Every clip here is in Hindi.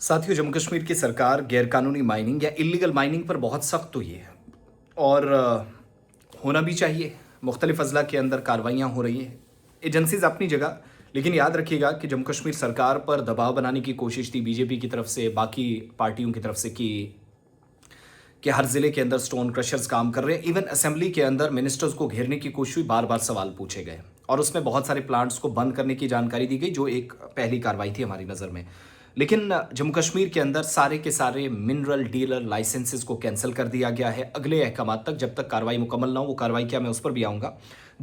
साथियों, जम्मू कश्मीर की सरकार गैरकानूनी माइनिंग या इल्लीगल माइनिंग पर बहुत सख्त हुई है और होना भी चाहिए। मुख्तलिफ अजला के अंदर कार्रवाइयाँ हो रही हैं, एजेंसीज अपनी जगह। लेकिन याद रखिएगा कि जम्मू कश्मीर सरकार पर दबाव बनाने की कोशिश थी बीजेपी की तरफ से, बाकी पार्टियों की तरफ से कि हर जिले के अंदर स्टोन क्रशर्स काम कर रहे हैं। इवन असेंबली के अंदर मिनिस्टर्स को घेरने की कोशिश हुई, बार बार सवाल पूछे गए और उसमें बहुत सारे प्लांट्स को बंद करने की जानकारी दी गई, जो एक पहली कार्रवाई थी हमारी नज़र में। लेकिन जम्मू कश्मीर के अंदर सारे के सारे मिनरल डीलर लाइसेंसेस को कैंसिल कर दिया गया है अगले अहकामात तक। जब तक कार्रवाई मुकम्मल ना हो, वो कार्रवाई क्या, मैं उस पर भी आऊँगा।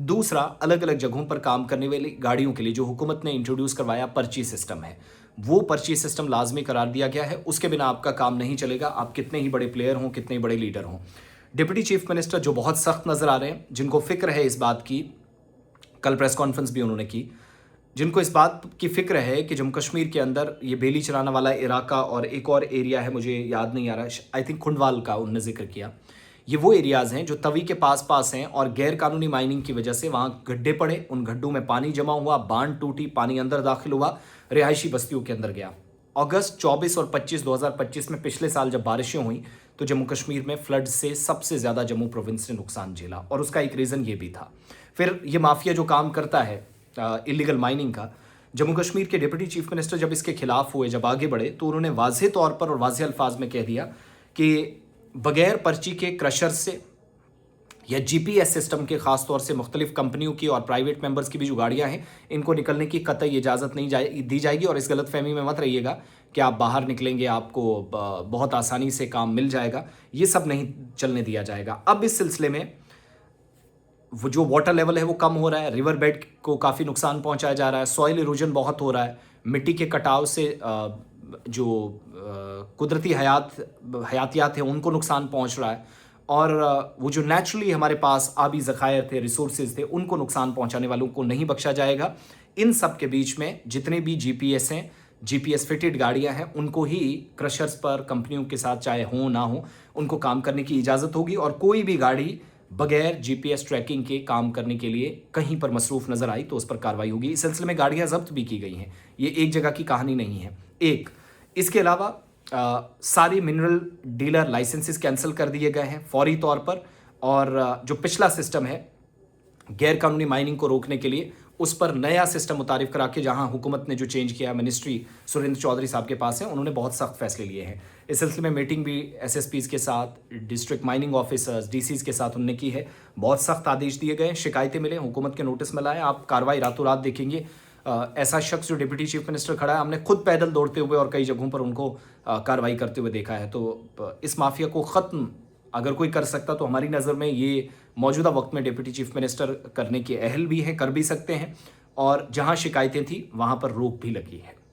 दूसरा, अलग अलग जगहों पर काम करने वाली गाड़ियों के लिए जो हुकूमत ने इंट्रोड्यूस करवाया पर्ची सिस्टम है, वो पर्ची सिस्टम लाजमी करार दिया गया है। उसके बिना आपका काम नहीं चलेगा, आप कितने ही बड़े प्लेयर हों, कितने ही बड़े लीडर हों। डिप्टी चीफ मिनिस्टर जो बहुत सख्त नज़र आ रहे हैं, जिनको फिक्र है इस बात की, कल प्रेस कॉन्फ्रेंस भी उन्होंने की, जिनको इस बात की फिक्र है कि जम्मू कश्मीर के अंदर ये बेली चराना वाला इलाका और एक और एरिया है, मुझे याद नहीं आ रहा, आई थिंक खुंडवाल का उन्होंने जिक्र किया। ये वो एरियाज़ हैं जो तवी के पास पास हैं और गैर कानूनी माइनिंग की वजह से वहाँ गड्ढे पड़े, उन गड्ढों में पानी जमा हुआ, बांध टूटी, पानी अंदर दाखिल हुआ, रिहायशी बस्तियों के अंदर गया। अगस्त 24 और 25 2025 में पिछले साल जब बारिशें हुई तो जम्मू कश्मीर में फ्लड से सबसे ज़्यादा जम्मू प्रोविंस ने नुकसान झेला और उसका एक रीज़न ये भी था। फिर ये माफिया जो काम करता है इलीगल माइनिंग का, जम्मू कश्मीर के डिप्टी चीफ मिनिस्टर जब इसके खिलाफ हुए, जब आगे बढ़े, तो उन्होंने वाज़ेह तौर पर और वाज़ेह अल्फाज में कह दिया कि बगैर पर्ची के क्रशर से या जीपीएस सिस्टम के, खास तौर से मुख्तलिफ कंपनियों की और प्राइवेट मेंबर्स की भी जो गाड़ियां हैं, इनको निकलने की कतई इजाज़त नहीं दी जाएगी। और इस गलतफहमी में मत रहिएगा कि आप बाहर निकलेंगे, आपको बहुत आसानी से काम मिल जाएगा, ये सब नहीं चलने दिया जाएगा। अब इस सिलसिले में वो जो वाटर लेवल है वो कम हो रहा है, रिवर बेड को काफ़ी नुकसान पहुंचाया जा रहा है, सॉइल इरोजन बहुत हो रहा है, मिट्टी के कटाव से जो कुदरती हयातियात हैं उनको नुकसान पहुंच रहा है और वो जो नेचुरली हमारे पास आबी ज़खायर थे, रिसोर्सेज थे, उनको नुकसान पहुंचाने वालों को नहीं बख्शा जाएगा। इन सब के बीच में जितने भी जीपीएस हैं, जीपीएस फिटेड गाड़ियां हैं, उनको ही क्रशर्स पर कंपनियों के साथ, चाहे हो ना हो, उनको काम करने की इजाज़त होगी और कोई भी गाड़ी बगैर जीपीएस ट्रैकिंग के काम करने के लिए कहीं पर मसरूफ़ नज़र आई तो उस पर कार्रवाई होगी। इस सिलसिले में गाड़ियां जब्त भी की गई हैं, ये एक जगह की कहानी नहीं है। इसके अलावा सारी मिनरल डीलर लाइसेंसेस कैंसिल कर दिए गए हैं फौरी तौर पर और जो पिछला सिस्टम है गैर कानूनी माइनिंग को रोकने के लिए, उस पर नया सिस्टम मुतारिफ करा के, जहां हुकूमत ने जो चेंज किया, मिनिस्ट्री सुरेंद्र चौधरी साहब के पास है, उन्होंने बहुत सख्त फैसले लिए हैं। इस सिलसिले में मीटिंग भी एसएसपीज के साथ, डिस्ट्रिक्ट माइनिंग ऑफिसर्स, डीसीज के साथ उन्होंने की है। बहुत सख्त आदेश दिए गए, शिकायतें मिले, हुकूमत के नोटिस में लाए, आप कार्रवाई रातों रात देखेंगे। ऐसा शख्स जो डिप्टी चीफ मिनिस्टर खड़ा है, हमने खुद पैदल दौड़ते हुए और कई जगहों पर उनको कार्रवाई करते हुए देखा है। तो इस माफिया को ख़त्म अगर कोई कर सकता तो हमारी नज़र में ये मौजूदा वक्त में डिप्टी चीफ मिनिस्टर करने के अहल भी हैं, कर भी सकते हैं और जहां शिकायतें थी वहां पर रोक भी लगी है।